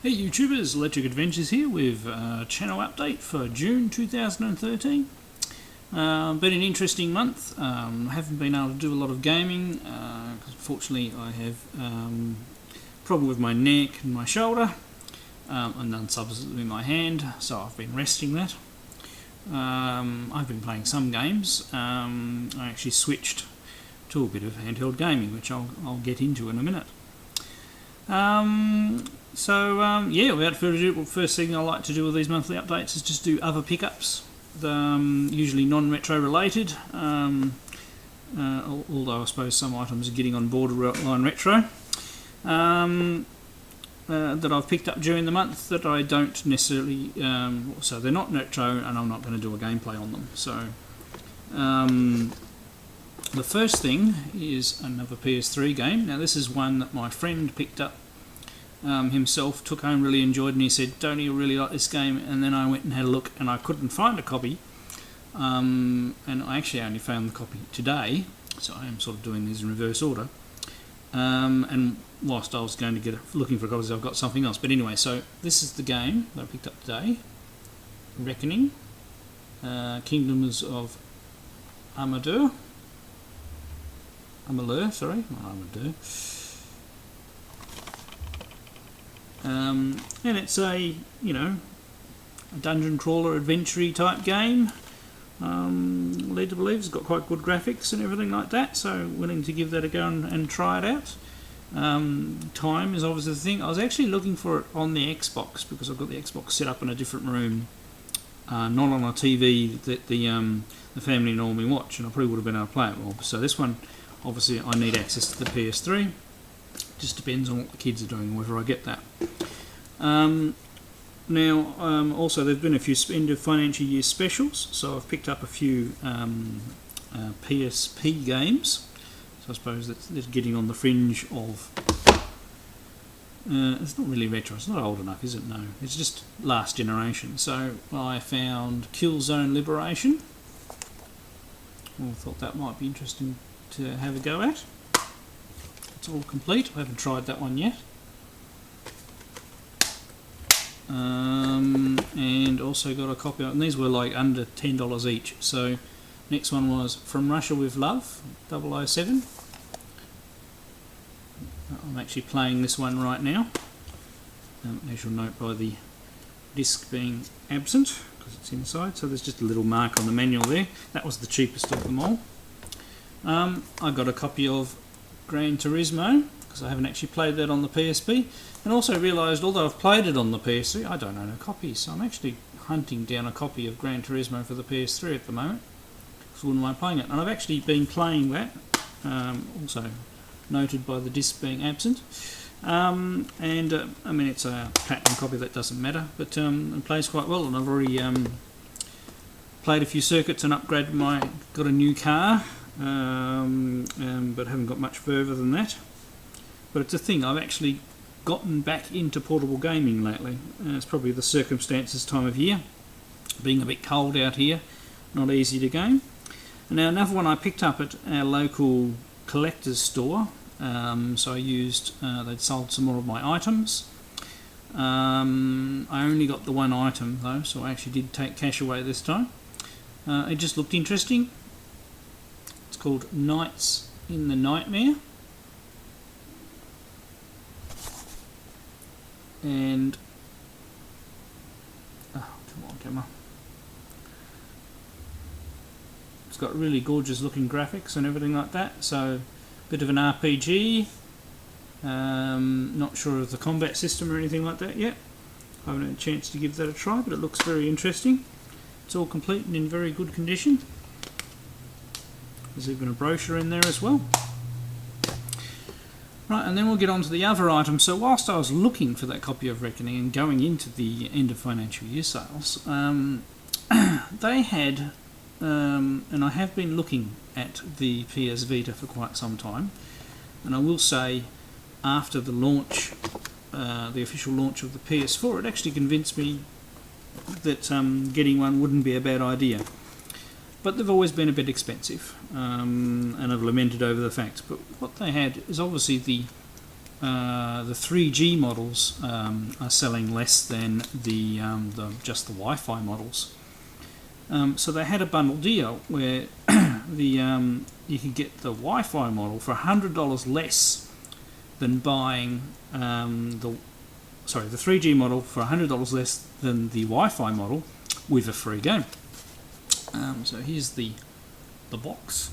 Hey YouTubers, Electric Adventures here with a channel update for June 2013. Been an interesting month. Haven't been able to do a lot of gaming because unfortunately I have a problem with my neck and my shoulder and then subsequently my hand, so I've been resting that. I've been playing some games. I actually switched to a bit of handheld gaming, which I'll get into in a minute. Yeah, without further ado, the first thing I like to do with these monthly updates is just do other pickups, usually non-retro related, although I suppose some items are getting on borderline retro, that I've picked up during the month that I don't necessarily, so they're not retro and I'm not going to do a gameplay on them. So the first thing is another PS3 game. Now this is one that my friend picked up himself, took home, really enjoyed, and he said, "Don't you really like this game?" And then I went and had a look and I couldn't find a copy, and I actually only found the copy today, so I am sort of doing these in reverse order, and whilst I was going to looking for copies, I've got something else. But anyway, so this is the game that I picked up today, Reckoning, Kingdoms of Amalur, and it's a dungeon crawler adventure type game. Led to believe it's got quite good graphics and everything like that, so willing to give that a go and try it out. Time is obviously the thing. I was actually looking for it on the Xbox because I've got the Xbox set up in a different room, not on a TV that the family normally watch, and I probably would have been able to play it more. So this one, obviously I need access to the PS3. Just depends on what the kids are doing, whether I get that. Also there've been a few end of financial year specials, so I've picked up a few PSP games. So I suppose that's getting on the fringe of... it's not really retro, it's not old enough, is it? No, it's just last generation. So I found Killzone Liberation. I thought that might be interesting to have a go at. It's all complete. I haven't tried that one yet. And also got a copy of, and these were like under $10 each. So next one was From Russia with Love, 007. I'm actually playing this one right now, as you'll note by the disc being absent because it's inside, so there's just a little mark on the manual there. That was the cheapest of them all. I got a copy of Gran Turismo because I haven't actually played that on the PSP, and also realised although I've played it on the PS3, I don't own a copy, so I'm actually hunting down a copy of Gran Turismo for the PS3 at the moment because I wouldn't mind playing it, and I've actually been playing that, also noted by the disc being absent, I mean it's a platinum copy, that doesn't matter, but it plays quite well, and I've already played a few circuits and upgraded got a new car, but haven't got much further than that. But it's a thing, I've actually gotten back into portable gaming lately. It's probably the circumstances, time of year, being a bit cold out here, not easy to game. And now another one I picked up at our local collector's store, so I used, they'd sold some more of my items. I only got the one item though, so I actually did take cash away this time. It just looked interesting. It's called Nights in the Nightmare, and come on camera, it's got really gorgeous looking graphics and everything like that, so a bit of an RPG. Not sure of the combat system or anything like that yet. I haven't had a chance to give that a try, but it looks very interesting. It's all complete and in very good condition. There's even a brochure in there as well. Right, and then we'll get on to the other items. So whilst I was looking for that copy of Reckoning and going into the end of financial year sales, they had, and I have been looking at the PS Vita for quite some time, and I will say after the launch, the official launch of the PS4, it actually convinced me that getting one wouldn't be a bad idea. But they've always been a bit expensive, and I've lamented over the fact. But what they had is obviously the the 3G models are selling less than the just the Wi-Fi models. So they had a bundle deal where you could get the Wi-Fi model for $100 less than buying the 3G model for $100 less than the Wi-Fi model with a free game. So here's the box,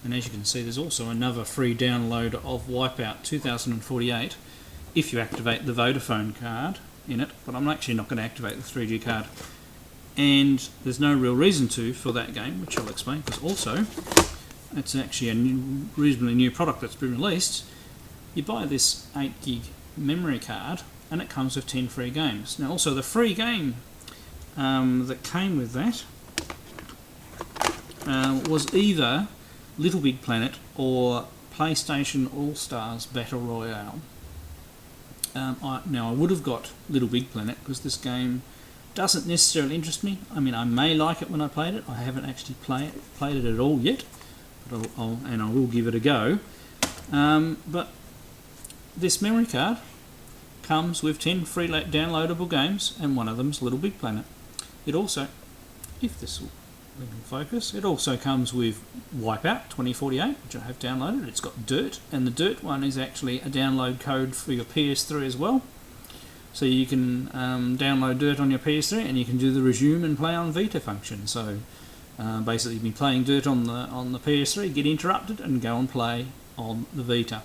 and as you can see, there's also another free download of Wipeout 2048 if you activate the Vodafone card in it, but I'm actually not going to activate the 3G card, and there's no real reason to for that game, which I'll explain, because also it's actually a reasonably new product that's been released. You buy this 8 gig memory card and it comes with 10 free games. Now also the free game that came with that was either Little Big Planet or PlayStation All-Stars Battle Royale. Now I would have got Little Big Planet because this game doesn't necessarily interest me. I mean, I may like it when I played it. I haven't actually played it at all yet, but I will give it a go. But this memory card comes with 10 free downloadable games, and one of them's Little Big Planet. It also, if this will focus, it also comes with Wipeout 2048, which I have downloaded. It's got Dirt, and the Dirt one is actually a download code for your PS3 as well. So you can download Dirt on your PS3, and you can do the resume and play on Vita function. So basically, you've been playing Dirt on the PS3, get interrupted, and go and play on the Vita.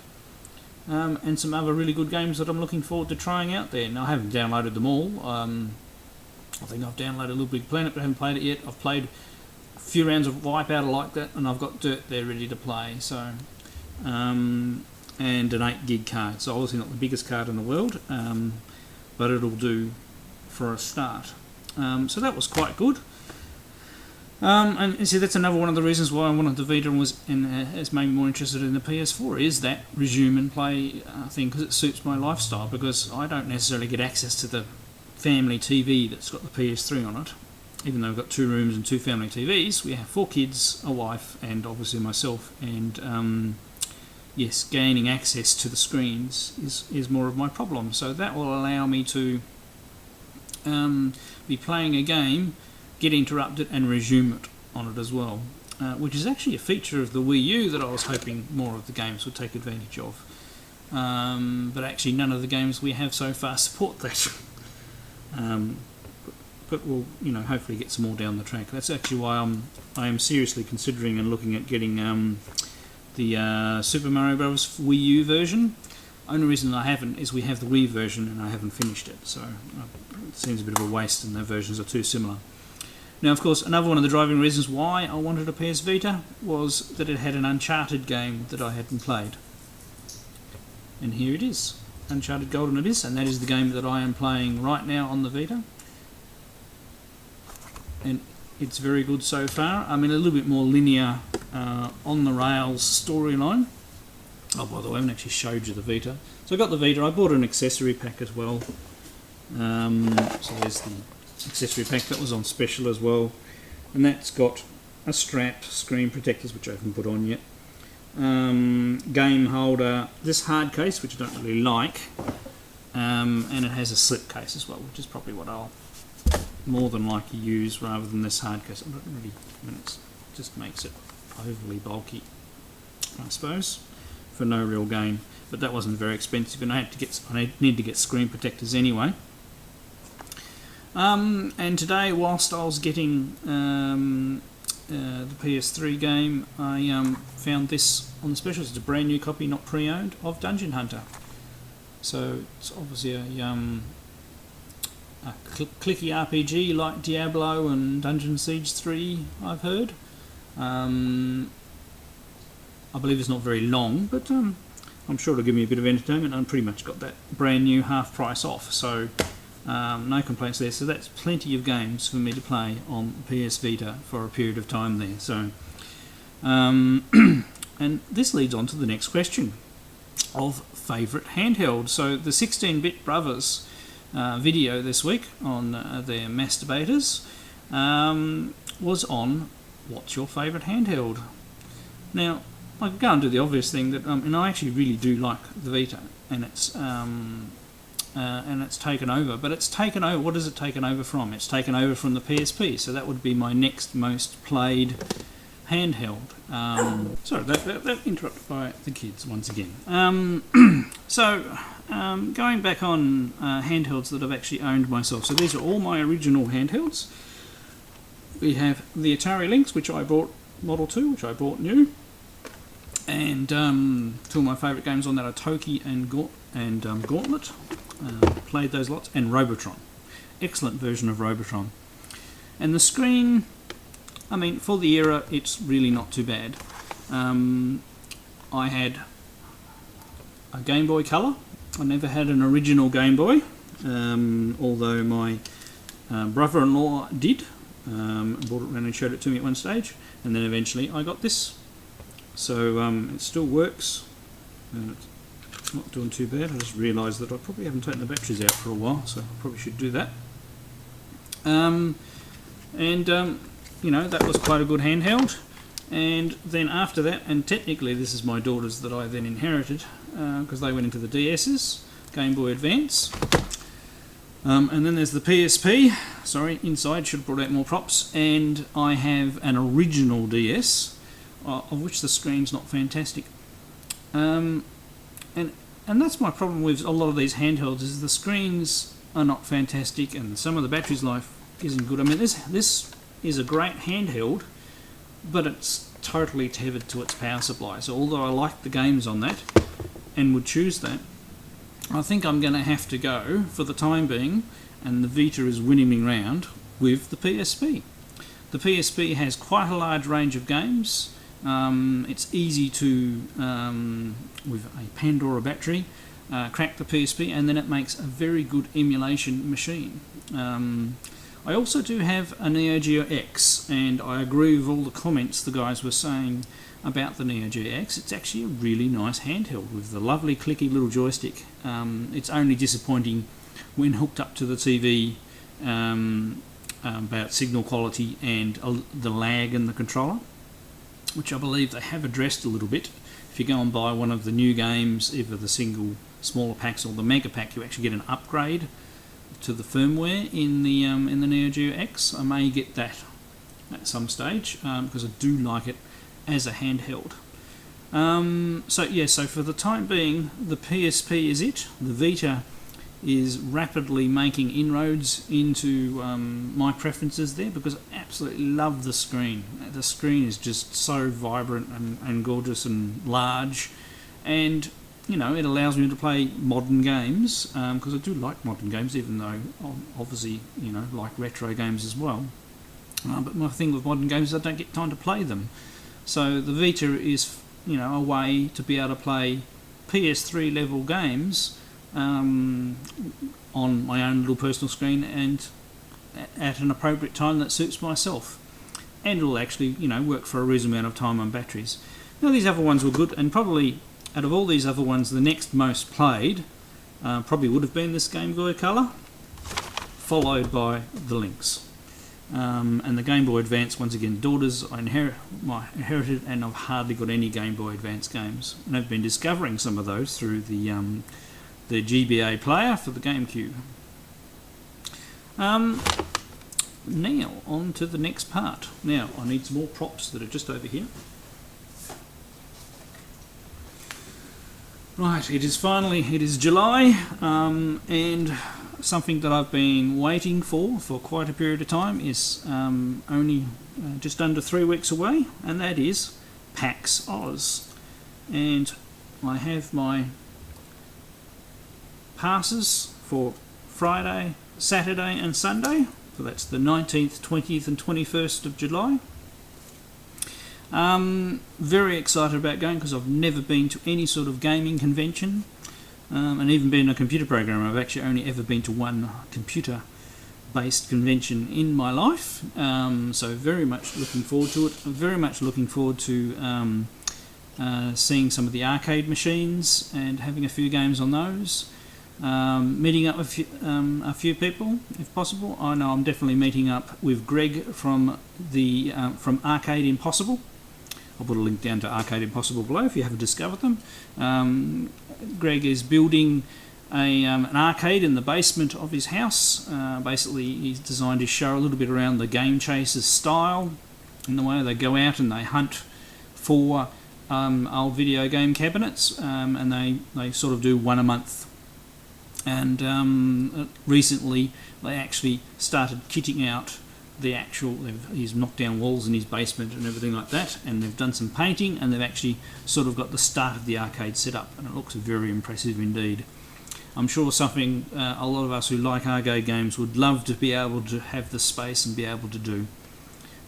And some other really good games that I'm looking forward to trying out there. Now I haven't downloaded them all. I think I've downloaded Little Big Planet, but I haven't played it yet. I've played a few rounds of Wipeout like that, and I've got Dirt there ready to play. So, and an 8 gig card. So obviously not the biggest card in the world, but it'll do for a start. So that was quite good. And you see, that's another one of the reasons why I wanted the Vita and has made me more interested in the PS4 is that resume and play thing, because it suits my lifestyle, because I don't necessarily get access to the family TV that's got the PS3 on it. Even though I've got 2 rooms and 2 family TVs, we have 4 kids, a wife, and obviously myself, and yes, gaining access to the screens is more of my problem. So that will allow me to be playing a game, get interrupted, and resume it on it as well, which is actually a feature of the Wii U that I was hoping more of the games would take advantage of. But actually none of the games we have so far support that. But we'll, hopefully get some more down the track. That's actually why I am seriously considering and looking at getting the Super Mario Bros. Wii U version. Only reason I haven't is we have the Wii version and I haven't finished it, so it seems a bit of a waste, and the versions are too similar. Now, of course, another one of the driving reasons why I wanted a PS Vita was that it had an Uncharted game that I hadn't played. And here it is, Uncharted Golden Abyss, and that is the game that I am playing right now on the Vita. And it's very good so far. I mean, a little bit more linear on the rails storyline. Oh, by the way, I haven't actually showed you the Vita. So I got the Vita. I bought an accessory pack as well. So there's the accessory pack that was on special as well, and that's got a strap, screen protectors, which I haven't put on yet, game holder, this hard case, which I don't really like, and it has a slip case as well, which is probably what I'll more than likely use rather than this hard case. I don't really, it just makes it overly bulky, I suppose, for no real gain. But that wasn't very expensive, and I need to get screen protectors anyway. And today, whilst I was getting the PS3 game, I found this on the specials. It's a brand new copy, not pre-owned, of Dungeon Hunter. So it's obviously a clicky RPG like Diablo and Dungeon Siege 3, I've heard. I believe it's not very long, but I'm sure it'll give me a bit of entertainment. I pretty much got that brand new half price off, so no complaints there. So that's plenty of games for me to play on PS Vita for a period of time there. So, and this leads on to the next question of favourite handheld. So the 16BitBrothers video this week on their masturbators was on what's your favourite handheld. Now, I could go and do the obvious thing that, and I actually really do like the Vita, and it's taken over. But it's taken over. What is it taken over from? It's taken over from the PSP. So that would be my next most played handheld. Sorry, that interrupted by the kids once again. Going back on handhelds that I've actually owned myself. So these are all my original handhelds. We have the Atari Lynx, which I bought, Model 2, which I bought new. And two of my favourite games on that are Toki and Gauntlet. Played those lots. And Robotron. Excellent version of Robotron. And the screen, I mean, for the era, it's really not too bad. I had a Game Boy Color. I never had an original Game Boy, although my brother-in-law did. Brought it around and showed it to me at one stage, and then eventually I got this. So it still works, and it's not doing too bad. I just realised that I probably haven't taken the batteries out for a while, so I probably should do that. You know, that was quite a good handheld. And then after that, and technically this is my daughter's that I then inherited, because they went into the DS's, Game Boy Advance. And then there's the PSP, sorry, inside, should have brought out more props, and I have an original DS, of which the screen's not fantastic. And that's my problem with a lot of these handhelds, is the screens are not fantastic, and some of the battery's life isn't good. I mean, this is a great handheld, but it's totally tethered to its power supply. So although I like the games on that, and would choose that, I think I'm going to have to go, for the time being, and the Vita is winning me round, with the PSP. The PSP has quite a large range of games. It's easy to, with a Pandora battery, crack the PSP, and then it makes a very good emulation machine. I also do have a Neo Geo X, and I agree with all the comments the guys were saying about the Neo Geo X. It's actually a really nice handheld with the lovely clicky little joystick. It's only disappointing when hooked up to the TV about signal quality and the lag in the controller, which I believe they have addressed a little bit. If you go and buy one of the new games, either the single smaller packs or the mega pack, you actually get an upgrade to the firmware in the Neo Geo X. I may get that at some stage because I do like it as a handheld. So for the time being, the PSP is it. The Vita is rapidly making inroads into my preferences there, because I absolutely love the screen. The screen is just so vibrant and gorgeous and large, and you know, it allows me to play modern games, because I do like modern games, even though obviously, you know, like retro games as well. But my thing with modern games is I don't get time to play them. So the Vita is, you know, a way to be able to play PS3 level games on my own little personal screen, and at an appropriate time that suits myself. And it'll actually, you know, work for a reasonable amount of time on batteries. Now, these other ones were good, and probably out of all these other ones, the next most played probably would have been this Game Boy Color, followed by the Lynx. And the Game Boy Advance, once again, daughters I inherited, and I've hardly got any Game Boy Advance games. And I've been discovering some of those through the GBA player for the GameCube. Now, on to the next part. Now, I need some more props that are just over here. Right, it is July, and something that I've been waiting for quite a period of time is only just under 3 weeks away, and that is PAX Aus. And I have my passes for Friday, Saturday and Sunday, so that's the 19th, 20th and 21st of July. Very excited about going, because I've never been to any sort of gaming convention, and even being a computer programmer, I've actually only ever been to one computer-based convention in my life. So very much looking forward to it. Very much looking forward to seeing some of the arcade machines and having a few games on those. Meeting up with a few people, if possible. I know I'm definitely meeting up with Greg from Arcade Impossible. I'll put a link down to Arcade Impossible below if you haven't discovered them. Greg is building an arcade in the basement of his house. Basically, he's designed his show a little bit around the Game Chasers style, in the way they go out and they hunt for old video game cabinets, and they sort of do one a month. And recently they actually started kitting out the actual, he's knocked down walls in his basement and everything like that, and they've done some painting, and they've actually sort of got the start of the arcade set up, and it looks very impressive indeed. I'm sure something a lot of us who like arcade games would love to be able to have the space and be able to do.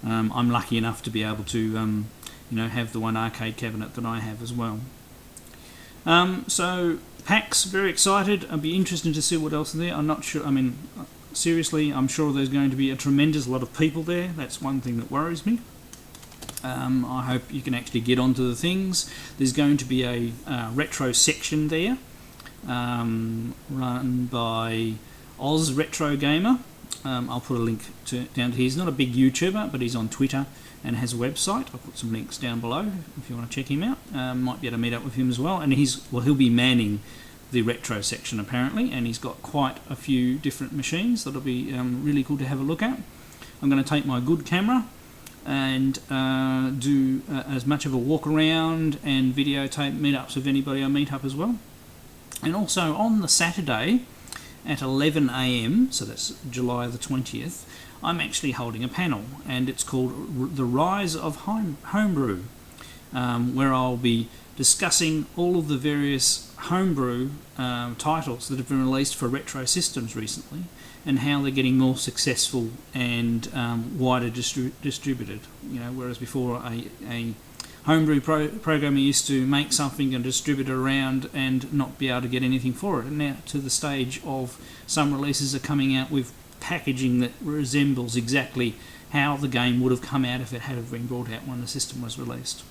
I'm lucky enough to be able to have the one arcade cabinet that I have as well. So PAX, very excited. I'd be interested to see what else is there. I'm not sure, seriously, I'm sure there's going to be a tremendous lot of people there. That's one thing that worries me. I hope you can actually get onto the things. There's going to be a retro section there, run by Oz Retro Gamer. I'll put a link down to. He's not a big YouTuber, but he's on Twitter and has a website. I'll put some links down below if you want to check him out. Might be able to meet up with him as well. And he'll be manning the retro section apparently, and he's got quite a few different machines that'll be really cool to have a look at. I'm going to take my good camera and do as much of a walk around and videotape meetups with anybody I meet up as well. And also on the Saturday at 11 AM, so that's July the 20th, I'm actually holding a panel, and it's called The Rise of Homebrew, where I'll be discussing all of the various homebrew titles that have been released for retro systems recently, and how they're getting more successful and wider distributed. Whereas before a homebrew programmer used to make something and distribute it around and not be able to get anything for it. And now to the stage of some releases are coming out with packaging that resembles exactly how the game would have come out if it had been brought out when the system was released.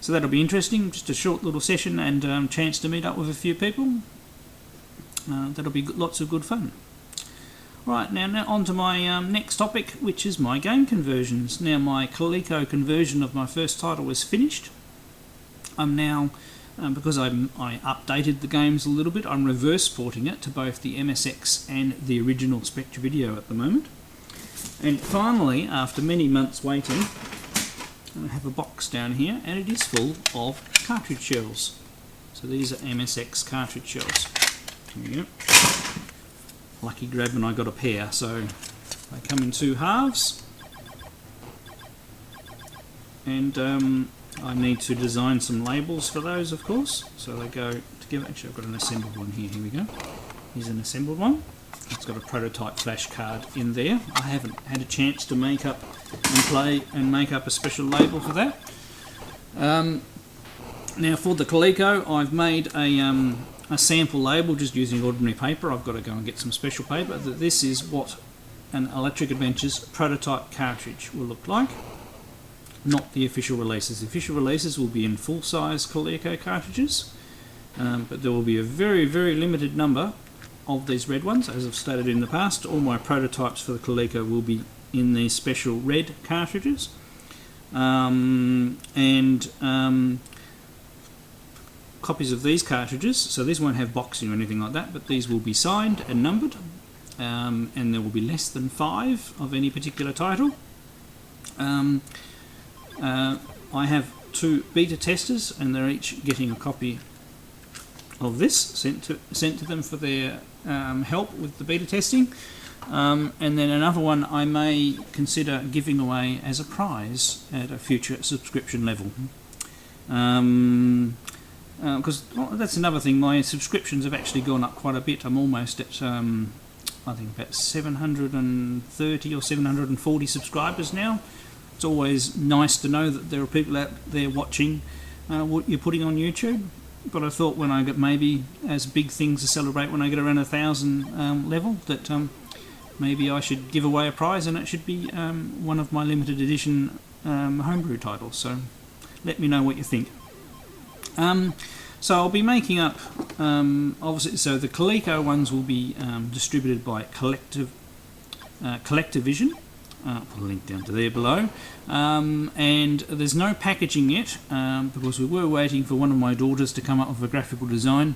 So that'll be interesting, just a short little session and chance to meet up with a few people. That'll be lots of good fun. Right, now on to my next topic, which is my game conversions. Now my Coleco conversion of my first title is finished. I'm now, because I updated the games a little bit, I'm reverse porting it to both the MSX and the original Spectre Video at the moment. And finally, after many months waiting, I have a box down here, and it is full of cartridge shells. So these are MSX cartridge shells. Here we go. Lucky grab, and I got a pair, so they come in two halves, and I need to design some labels for those, of course, so they go together. Actually, I've got an assembled one here. Here we go. Here's an assembled one. It's got a prototype flash card in there. I haven't had a chance to make up and play and make up a special label for that. Now for the Coleco, I've made a sample label just using ordinary paper. I've got to go and get some special paper. This is what an Electric Adventures prototype cartridge will look like, not the official releases. The official releases will be in full-size Coleco cartridges, but there will be a very, very limited number of these red ones. As I've stated in the past, all my prototypes for the Coleco will be in these special red cartridges. Copies of these cartridges, so these won't have boxing or anything like that, but these will be signed and numbered, and there will be less than 5 of any particular title. I have 2 beta testers, and they're each getting a copy of this sent to them for their help with the beta testing, and then another one I may consider giving away as a prize at a future subscription level. Because that's another thing, my subscriptions have actually gone up quite a bit. I'm almost at I think about 730 or 740 subscribers now. It's always nice to know that there are people out there watching what you're putting on YouTube, but I thought when I get maybe as big things to celebrate when I get around 1,000 level, that maybe I should give away a prize, and it should be one of my limited edition homebrew titles. So let me know what you think. So I'll be making up, obviously, so the Coleco ones will be distributed by Collectavision. put a link down to there below. And there's no packaging yet because we were waiting for one of my daughters to come up with a graphical design.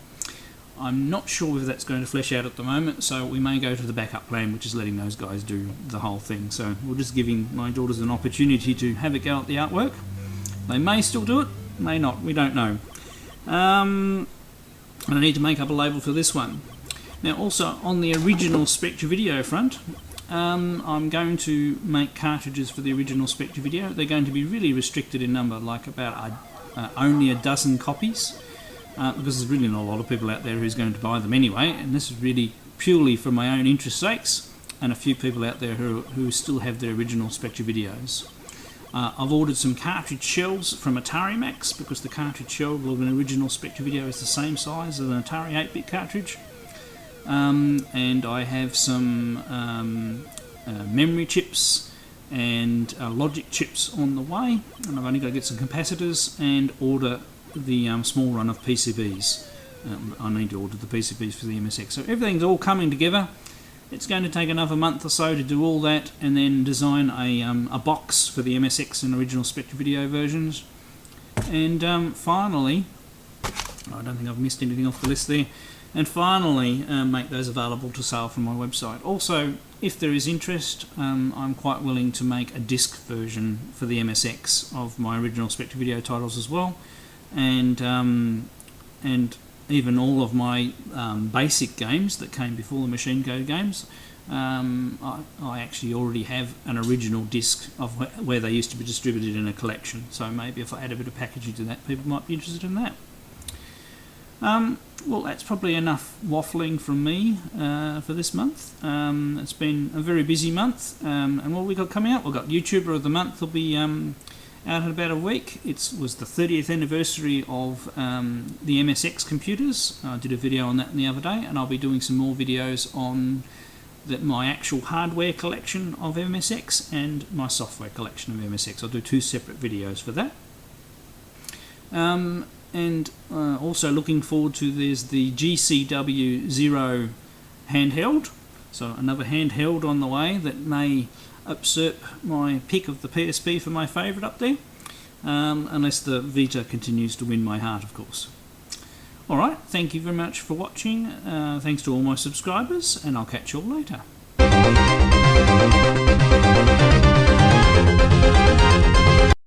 I'm not sure whether that's going to flesh out at the moment, so we may go to the backup plan, which is letting those guys do the whole thing. So we're just giving my daughters an opportunity to have a go at the artwork. They may still do it, may not, we don't know. And I need to make up a label for this one. Now also on the original Spectre video front, I'm going to make cartridges for the original Spectre video. They're going to be really restricted in number, like about only a dozen copies. Because there's really not a lot of people out there who's going to buy them anyway, and this is really purely for my own interest sakes and a few people out there who still have their original Spectre videos. I've ordered some cartridge shells from Atari Max because the cartridge shell of an original Spectre video is the same size as an Atari 8-bit cartridge. And I have some memory chips and logic chips on the way, and I've only got to get some capacitors and order the small run of PCBs. I need to order the PCBs for the MSX. So everything's all coming together. It's going to take another month or so to do all that and then design a box for the MSX and original Spectre video versions. And finally, I don't think I've missed anything off the list there, and finally make those available to sale from my website. Also, if there is interest, I'm quite willing to make a disc version for the MSX of my original Spectre video titles as well. And even all of my basic games that came before the machine code games, I actually already have an original disc of where they used to be distributed in a collection. So maybe if I add a bit of packaging to that, people might be interested in that. Well, that's probably enough waffling from me for this month. It's been a very busy month, and what we got coming up? We've got YouTuber of the Month will be out in about a week. It was the 30th anniversary of the MSX computers. I did a video on that the other day, and I'll be doing some more videos on my actual hardware collection of MSX and my software collection of MSX. I'll do two separate videos for that. And also looking forward to, there's the GCW 0 handheld, so another handheld on the way that may usurp my pick of the PSP for my favourite up there, unless the Vita continues to win my heart, of course. Alright, thank you very much for watching, thanks to all my subscribers, and I'll catch you all later.